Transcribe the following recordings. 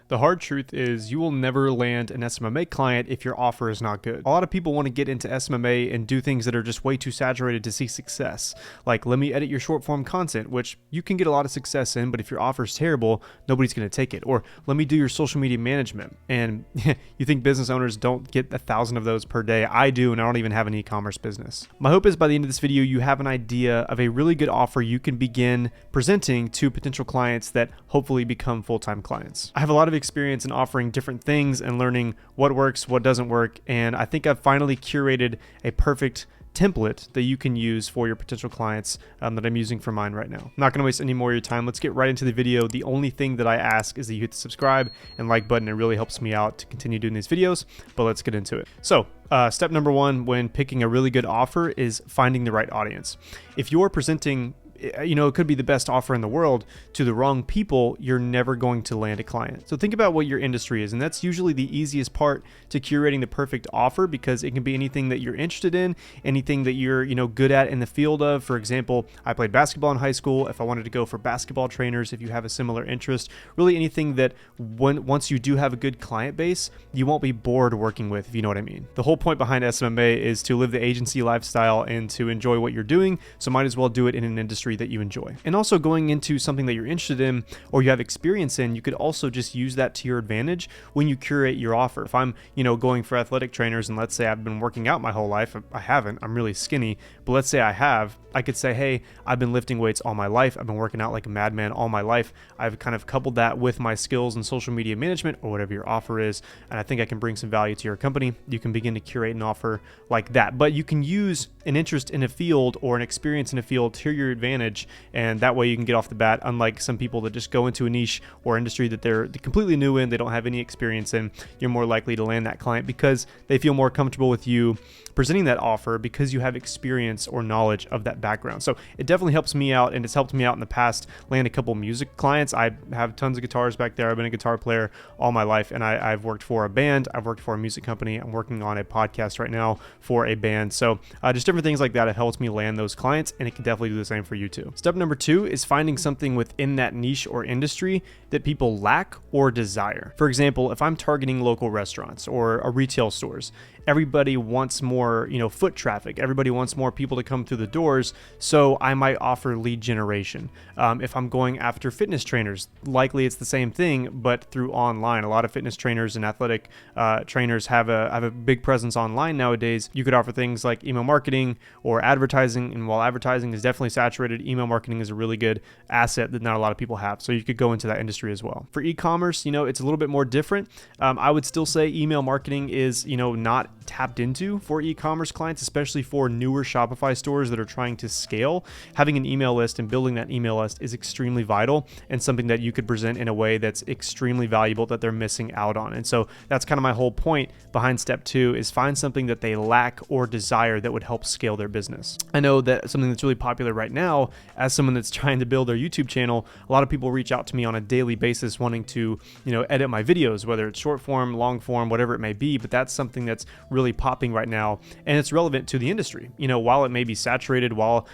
The hard truth is you will never land an SMMA client if your offer is not good. A lot of people want to get into SMMA and do things that are just way too saturated to see success. Like, let me edit your short form content, which you can get a lot of success in, but if your offer is terrible, nobody's going to take it. Or let me do your social media management. And you think business owners don't get 1,000 of those per day? I do, and I don't even have an e-commerce business. My hope is by the end of this video, you have an idea of a really good offer you can begin presenting to potential clients that hopefully become full-time clients. I have a lot of experience in offering different things and learning what works, what doesn't work, and I think I've finally curated a perfect template that you can use for your potential clients that I'm using for mine right now. I'm not going to waste any more of your time. Let's get right into the video. The only thing that I ask is that you hit the subscribe and like button. It really helps me out to continue doing these videos, but let's get into it. So step number one when picking a really good offer is finding the right audience. If you're presenting, it could be the best offer in the world to the wrong people, you're never going to land a client. So think about what your industry is, and that's usually the easiest part to curating the perfect offer, because it can be anything that you're interested in, anything that you're good at in the field of. For example, I played basketball in high school. If I wanted to go for basketball trainers, if you have a similar interest, really anything that once you do have a good client base, you won't be bored working with, if you know what I mean. The whole point behind SMMA is to live the agency lifestyle and to enjoy what you're doing, so might as well do it in an industry that you enjoy. And also, going into something that you're interested in or you have experience in, you could also just use that to your advantage when you curate your offer. If I'm going for athletic trainers, and let's say I've been working out my whole life, I haven't, I'm really skinny, but let's say I could say, hey, I've been lifting weights all my life, I've been working out like a madman all my life, I've kind of coupled that with my skills in social media management or whatever your offer is, and I think I can bring some value to your company. You can begin to curate an offer like that. But you can use an interest in a field or an experience in a field to your advantage, and that way you can get off the bat, unlike some people that just go into a niche or industry that they're completely new in, they don't have any experience in. You're more likely to land that client because they feel more comfortable with you presenting that offer because you have experience or knowledge of that background. So it definitely helps me out, and it's helped me out in the past land a couple music clients. I have tons of guitars back there. I've been a guitar player all my life, and I've worked for a band, I've worked for a music company, I'm working on a podcast right now for a band. So just different things like that have helped me land those clients, and it can definitely do the same for you too. Step number two is finding something within that niche or industry that people lack or desire. For example, if I'm targeting local restaurants or retail stores, everybody wants more, foot traffic. Everybody wants more people to come through the doors. So I might offer lead generation. If I'm going after fitness trainers, likely it's the same thing, but through online. A lot of fitness trainers and athletic trainers have a big presence online nowadays. You could offer things like email marketing or advertising. And while advertising is definitely saturated, email marketing is a really good asset that not a lot of people have. So you could go into that industry as well. For e-commerce, it's a little bit more different. I would still say email marketing is, not tapped into for e-commerce clients, especially for newer Shopify stores that are trying to scale. Having an email list and building that email list is extremely vital and something that you could present in a way that's extremely valuable that they're missing out on. And so that's kind of my whole point behind step two, is find something that they lack or desire that would help scale their business. I know that something that's really popular right now, as someone that's trying to build their YouTube channel, a lot of people reach out to me on a daily basis wanting to, edit my videos, whether it's short form, long form, whatever it may be, but that's something that's really popping right now, and it's relevant to the industry. While it may be saturated, while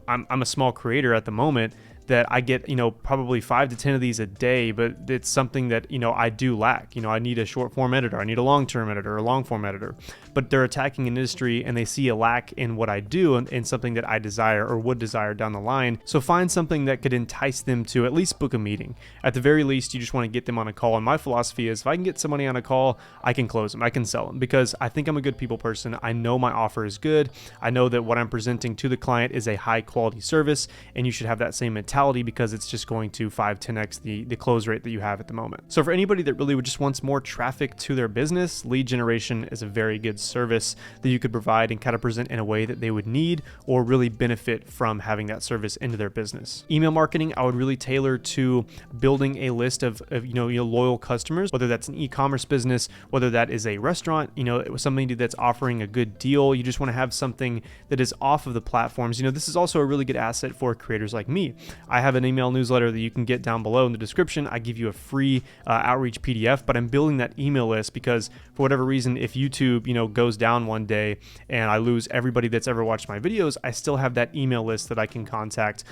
I'm a small creator at the moment, that I get, probably 5 to 10 of these a day, but it's something that, I do lack. I need a short form editor, I need a long term editor, a long form editor, but they're attacking an industry and they see a lack in what I do and something that I desire or would desire down the line. So find something that could entice them to at least book a meeting. At the very least, you just want to get them on a call. And my philosophy is, if I can get somebody on a call, I can close them, I can sell them, because I think I'm a good people person. I know my offer is good. I know that what I'm presenting to the client is a high quality service, and you should have that same mentality, because it's just going to 5-10x the close rate that you have at the moment. So for anybody that really just wants more traffic to their business, lead generation is a very good service that you could provide and kind of present in a way that they would need or really benefit from having that service into their business. Email marketing, I would really tailor to building a list of your loyal customers, whether that's an e-commerce business, whether that is a restaurant, somebody that's offering a good deal. You just want to have something that is off of the platforms. This is also a really good asset for creators like me. I have an email newsletter that you can get down below in the description. I give you a free outreach PDF, but I'm building that email list because for whatever reason, if YouTube, goes down one day and I lose everybody that's ever watched my videos, I still have that email list that I can contact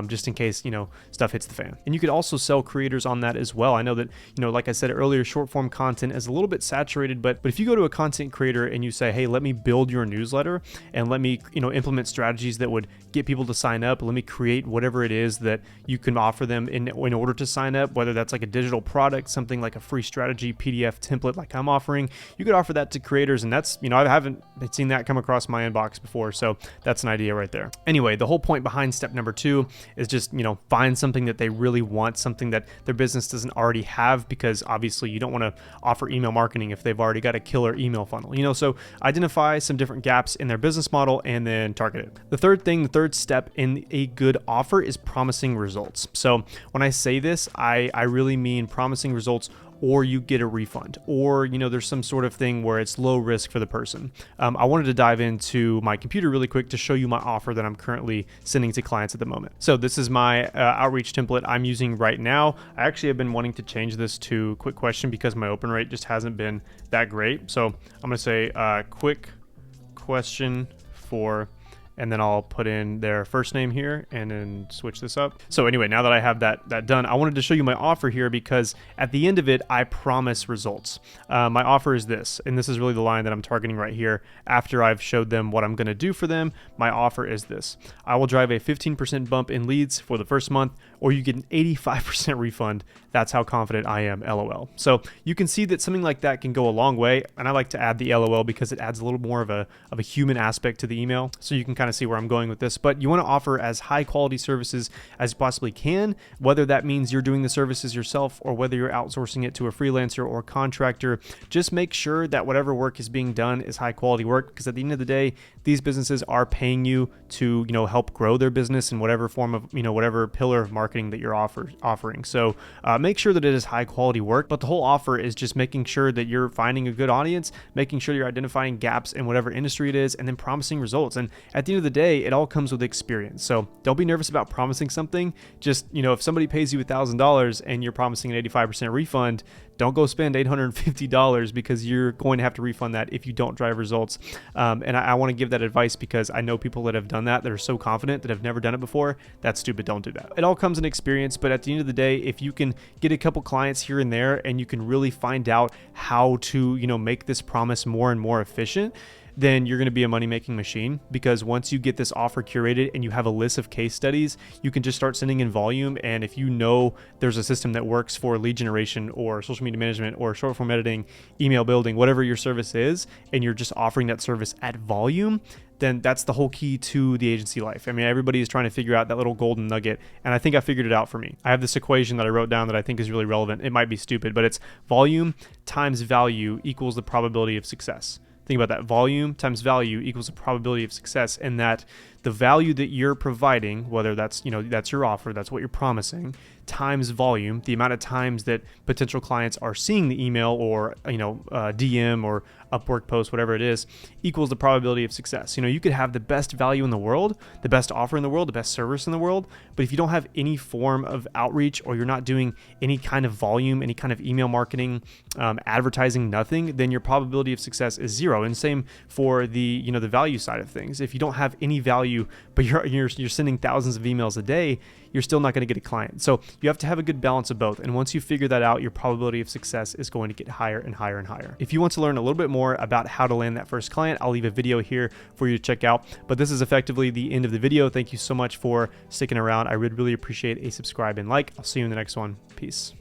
just in case, stuff hits the fan. And you could also sell creators on that as well. I know that, like I said earlier, short form content is a little bit saturated, but if you go to a content creator and you say, hey, let me build your newsletter and let me, implement strategies that would get people to sign up, let me create whatever it is that you can offer them in order to sign up, whether that's like a digital product, something like a free strategy PDF template like I'm offering, you could offer that to creators. And that's, I haven't seen that come across my inbox before. So that's an idea right there. Anyway, the whole point behind step number 2 is just, find something that they really want, something that their business doesn't already have, because obviously you don't want to offer email marketing if they've already got a killer email funnel, so identify some different gaps in their business model and then target it. The third step in a good offer is promising results. So when I say this, I really mean promising results, or you get a refund, or there's some sort of thing where it's low risk for the person. I wanted to dive into my computer really quick to show you my offer that I'm currently sending to clients at the moment. So this is my outreach template I'm using right now. I actually have been wanting to change this to quick question because my open rate just hasn't been that great. So I'm gonna say quick question for, and then I'll put in their first name here and then switch this up. So anyway, now that I have that done, I wanted to show you my offer here because at the end of it, I promise results. My offer is this, and this is really the line that I'm targeting right here. After I've showed them what I'm gonna do for them, my offer is this. I will drive a 15% bump in leads for the first month, or you get an 85% refund. That's how confident I am, LOL. So you can see that something like that can go a long way, and I like to add the LOL because it adds a little more of a human aspect to the email, so you can kind of see where I'm going with this. But you want to offer as high quality services as you possibly can, whether that means you're doing the services yourself or whether you're outsourcing it to a freelancer or contractor. Just make sure that whatever work is being done is high quality work, because at the end of the day, these businesses are paying you to help grow their business in whatever form of whatever pillar of marketing that you're offering. So make sure that it is high quality work, but the whole offer is just making sure that you're finding a good audience, making sure you're identifying gaps in whatever industry it is, and then promising results. And at the end of the day, it all comes with experience. So don't be nervous about promising something. Just, if somebody pays you $1,000 and you're promising an 85% refund, don't go spend $850 because you're going to have to refund that if you don't drive results. And I want to give that advice because I know people that have done that are so confident that have never done it before. That's stupid. Don't do that. It all comes in experience, but at the end of the day, if you can get a couple clients here and there and you can really find out how to, make this promise more and more efficient, then you're going to be a money-making machine, because once you get this offer curated and you have a list of case studies, you can just start sending in volume. And if there's a system that works for lead generation or social media management or short form editing, email building, whatever your service is, and you're just offering that service at volume, then that's the whole key to the agency life. I mean, everybody is trying to figure out that little golden nugget, and I think I figured it out for me. I have this equation that I wrote down that I think is really relevant. It might be stupid, but it's volume times value equals the probability of success. Think about that. Volume times value equals the probability of success, and that the value that you're providing, whether that's, that's your offer, that's what you're promising, times volume, the amount of times that potential clients are seeing the email or, DM or Upwork post, whatever it is, equals the probability of success. You could have the best value in the world, the best offer in the world, the best service in the world, but if you don't have any form of outreach, or you're not doing any kind of volume, any kind of email marketing, advertising, nothing, then your probability of success is zero. And same for the, the value side of things. If you don't have any value, but you're sending thousands of emails a day, you're still not going to get a client. So you have to have a good balance of both. And once you figure that out, your probability of success is going to get higher and higher and higher. If you want to learn a little bit more about how to land that first client, I'll leave a video here for you to check out. But this is effectively the end of the video. Thank you so much for sticking around. I would really appreciate a subscribe and like. I'll see you in the next one. Peace.